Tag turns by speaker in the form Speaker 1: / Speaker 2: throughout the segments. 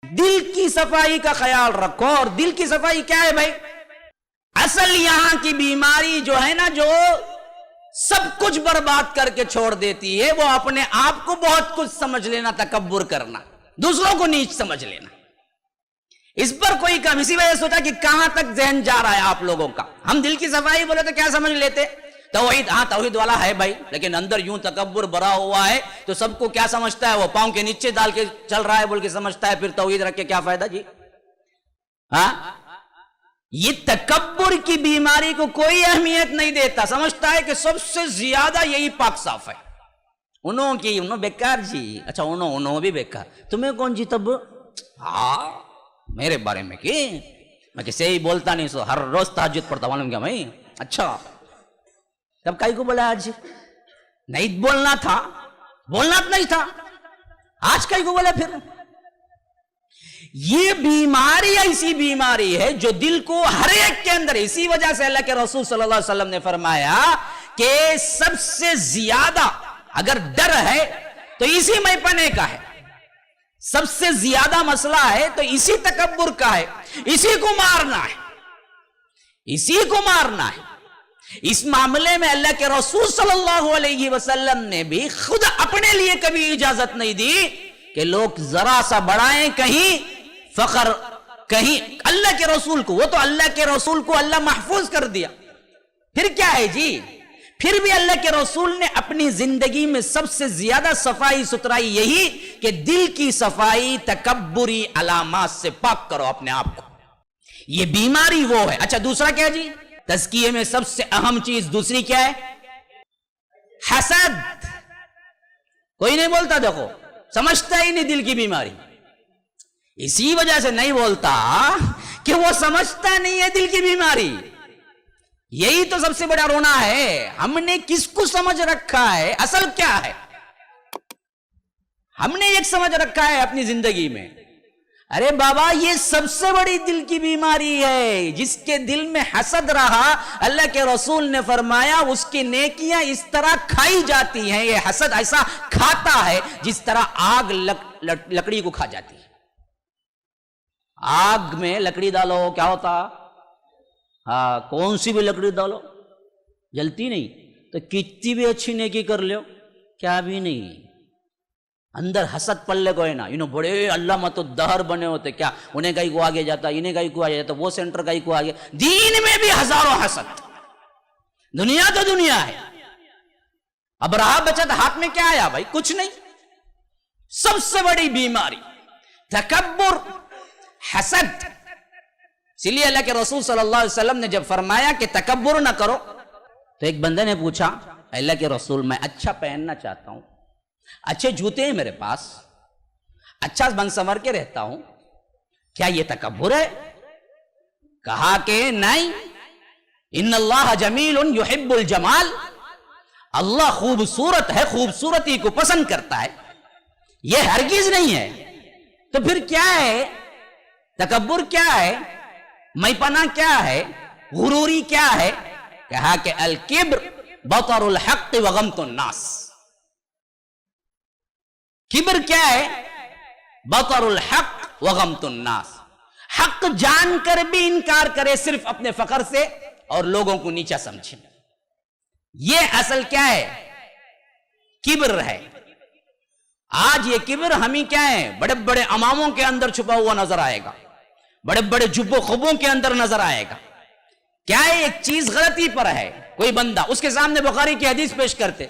Speaker 1: دل کی صفائی کا خیال رکھو. اور دل کی صفائی کیا ہے بھائی؟ اصل یہاں کی بیماری جو ہے نا، جو سب کچھ برباد کر کے چھوڑ دیتی ہے، وہ اپنے آپ کو بہت کچھ سمجھ لینا، تکبر کرنا، دوسروں کو نیچ سمجھ لینا. اس پر کوئی کم. اسی وجہ سوچا کہ کہاں تک ذہن جا رہا ہے آپ لوگوں کا. ہم دل کی صفائی بولے تو کیا سمجھ لیتے؟ توحید. ہاں توحید والا ہے بھائی، لیکن اندر یوں تکبر بھرا ہوا ہے تو سب کو کیا سمجھتا ہے؟ وہ پاؤں کے نیچے ڈال کے چل رہا ہے بول کے سمجھتا ہے. پھر توحید رکھ کے کیا فائدہ جی؟ ہاں، یہ تکبر کی بیماری کو کوئی اہمیت نہیں دیتا. سمجھتا ہے کہ سب سے زیادہ یہی پاک صاف ہے. انہوں بیکار جی. اچھا انہوں بھی بیکار. تمہیں کون جی تب؟ ہاں میرے بارے میں کہ میں کسی ہی بولتا نہیں، سو ہر روز تہجد پڑھتا. معلوم کیا میں؟ اچھا تب کائی کو بولا آج؟ نہیں بولنا تھا، بولنا نہیں تھا، آج کائی کو بولا پھر؟ یہ بیماری ایسی بیماری ہے جو دل کو ہر ایک کے اندر. اسی وجہ سے اللہ کے رسول صلی اللہ علیہ وسلم نے فرمایا کہ سب سے زیادہ اگر ڈر ہے تو اسی میں پنے کا ہے. سب سے زیادہ مسئلہ ہے تو اسی تکبر کا ہے. اسی کو مارنا ہے، اسی کو مارنا ہے. اس معاملے میں اللہ کے رسول صلی اللہ علیہ وسلم نے بھی خود اپنے لیے کبھی اجازت نہیں دی کہ لوگ ذرا سا بڑھائیں، کہیں فخر، کہیں اللہ کے رسول کو. وہ تو اللہ کے رسول کو اللہ محفوظ کر دیا. پھر کیا ہے جی؟ پھر بھی اللہ کے رسول نے اپنی زندگی میں سب سے زیادہ صفائی ستھرائی یہی کہ دل کی صفائی تکبری علامات سے پاک کرو اپنے آپ کو. یہ بیماری وہ ہے. اچھا دوسرا کیا جی؟ تزکیے میں سب سے اہم چیز دوسری کیا ہے؟ حسد. کوئی نہیں بولتا، دیکھو سمجھتا ہی نہیں دل کی بیماری. اسی وجہ سے نہیں بولتا کہ وہ سمجھتا نہیں ہے دل کی بیماری. یہی تو سب سے بڑا رونا ہے. ہم نے کس کو سمجھ رکھا ہے؟ اصل کیا ہے؟ ہم نے ایک سمجھ رکھا ہے اپنی زندگی میں، ارے بابا یہ سب سے بڑی دل کی بیماری ہے. جس کے دل میں حسد رہا، اللہ کے رسول نے فرمایا اس کی نیکیاں اس طرح کھائی جاتی ہیں. یہ حسد ایسا کھاتا ہے جس طرح آگ لکڑی کو کھا جاتی ہے. آگ میں لکڑی ڈالو کیا ہوتا؟ ہاں کون سی بھی لکڑی ڈالو جلتی نہیں. تو کتنی بھی اچھی نیکی کر لو کیا بھی نہیں. اندر حسد پلے کوئی نا. انہوں بڑے علامہ تو دہر بنے ہوتے، کیا انہیں کہیں کو آگے جاتا، انہیں کہیں کو آگے جاتا، وہ سینٹر کہیں کو آگے. دین میں بھی ہزاروں حسد. دنیا تو دنیا ہے. اب رہا بچت ہاتھ میں، کیا آیا بھائی؟ کچھ نہیں. سب سے بڑی بیماری تکبر، حسد. اسی لیے اللہ کے رسول صلی اللہ علیہ وسلم نے جب فرمایا کہ تکبر نہ کرو، تو ایک بندے نے پوچھا اللہ کے رسول میں اچھا پہننا چاہتا ہوں، اچھے جوتے ہیں میرے پاس، اچھا بن سنور کے رہتا ہوں، کیا یہ تکبر ہے؟ کہا کہ نہیں، ان اللہ جمیل یحب الجمال. اللہ خوبصورت ہے، خوبصورتی کو پسند کرتا ہے، یہ ہرگز نہیں ہے. تو پھر کیا ہے؟ تکبر کیا ہے؟ میں پنا کیا ہے؟ غروری کیا ہے؟ کہا کہ الکبر بطر الحق وغمت الناس. کبر کیا ہے؟ بطر الحق وغمت الناس. حق جان کر بھی انکار کرے صرف اپنے فخر سے اور لوگوں کو نیچا سمجھے. یہ اصل کیا ہے؟ کبر ہے. آج یہ کبر ہمیں کیا ہے؟ بڑے بڑے اماموں کے اندر چھپا ہوا نظر آئے گا، بڑے بڑے جب و خبوں کے اندر نظر آئے گا. کیا ہے؟ ایک چیز غلطی پر ہے، کوئی بندہ اس کے سامنے بخاری کی حدیث پیش کرتے،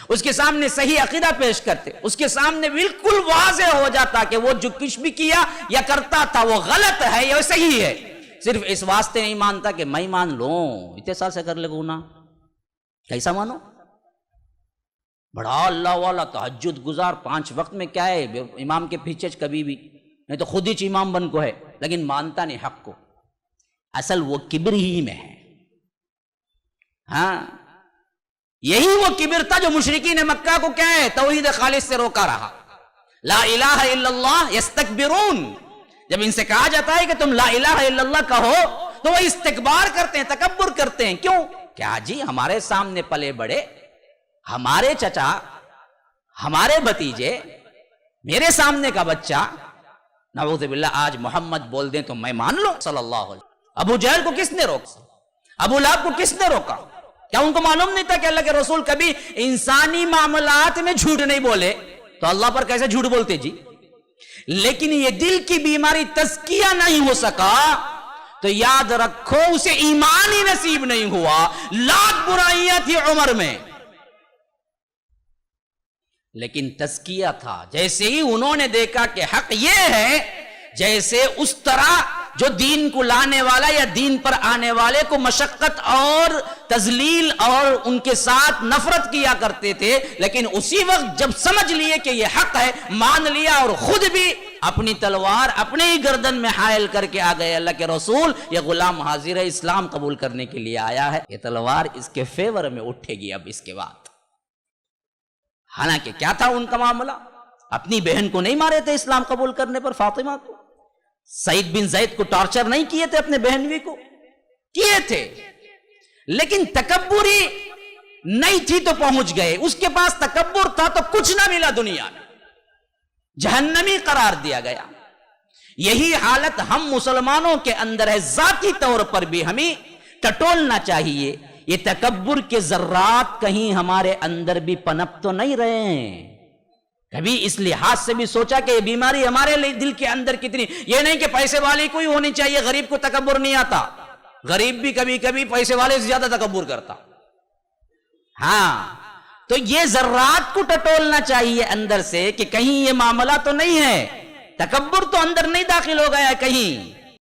Speaker 1: اس کے سامنے صحیح عقیدہ پیش کرتے، اس کے سامنے بالکل واضح ہو جاتا کہ وہ جو کچھ بھی کیا یا کرتا تھا وہ غلط ہے یا صحیح ہے. صرف اس واسطے نہیں مانتا کہ میں مان لوں، اتنے سال سے کر لے گناہ. کیسا مانو؟ بڑا اللہ والا، تہجد گزار، 5 وقت میں کیا ہے؟ امام کے پیچھے کبھی بھی نہیں تو خود ہی امام بن کو ہے، لیکن مانتا نہیں حق کو. اصل وہ کبر ہی میں ہے. ہاں یہی وہ کبر تھا جو مشرکین مکہ کو کیا ہے؟ توحید خالص سے روکا رہا. لا الہ الا اللہ یستکبرون. جب ان سے کہا جاتا ہے کہ تم لا الہ الا اللہ کہو تو وہ استکبار کرتے ہیں، تکبر کرتے ہیں. کیوں؟ کیا جی ہمارے سامنے پلے بڑے، ہمارے چچا، ہمارے بھتیجے، میرے سامنے کا بچہ، نعوذ باللہ آج محمد بول دیں تو میں مان لوں صلی اللہ علیہ وسلم. ابو جہل کو کس نے روکا؟ ابو لہب کو کس نے روکا؟ کیا ان کو معلوم نہیں تھا کہ اللہ کے رسول کبھی انسانی معاملات میں جھوٹ نہیں بولے؟ تو اللہ پر کیسے جھوٹ بولتے جی؟ لیکن یہ دل کی بیماری تزکیہ نہیں ہو سکا تو یاد رکھو اسے ایمان ہی نصیب نہیں ہوا. لاکھ برائیاں تھی عمر میں لیکن تزکیہ تھا. جیسے ہی انہوں نے دیکھا کہ حق یہ ہے، جیسے اس طرح جو دین کو لانے والا یا دین پر آنے والے کو مشقت اور تذلیل اور ان کے ساتھ نفرت کیا کرتے تھے، لیکن اسی وقت جب سمجھ لیے کہ یہ حق ہے، مان لیا اور خود بھی اپنی تلوار اپنے ہی گردن میں حائل کر کے آ گئے. اللہ کے رسول یہ غلام حاضر ہے، اسلام قبول کرنے کے لیے آیا ہے، یہ تلوار اس کے فیور میں اٹھے گی اب اس کے بعد. حالانکہ کیا تھا ان کا معاملہ؟ اپنی بہن کو نہیں مارے تھے اسلام قبول کرنے پر، فاطمہ کو. سعید بن زید کو ٹارچر نہیں کیے تھے اپنے بہنوی کو؟ کیے تھے، لیکن تکبری نہیں تھی تو پہنچ گئے. اس کے پاس تکبر تھا تو کچھ نہ ملا دنیا میں، جہنمی قرار دیا گیا. یہی حالت ہم مسلمانوں کے اندر ہے. ذاتی طور پر بھی ہمیں ٹٹولنا چاہیے. یہ تکبر کے ذرات کہیں ہمارے اندر بھی پنپ تو نہیں رہے ہیں؟ کبھی اس لحاظ سے بھی سوچا کہ یہ بیماری ہمارے دل کے اندر کتنی؟ یہ نہیں کہ پیسے والے کو ہی ہونی چاہیے، غریب کو تکبر نہیں آتا. غریب بھی کبھی کبھی پیسے والے سے زیادہ تکبر کرتا. ہاں، تو یہ ذرات کو ٹٹولنا چاہیے اندر سے کہ کہیں یہ معاملہ تو نہیں ہے، تکبر تو اندر نہیں داخل ہو گیا کہیں.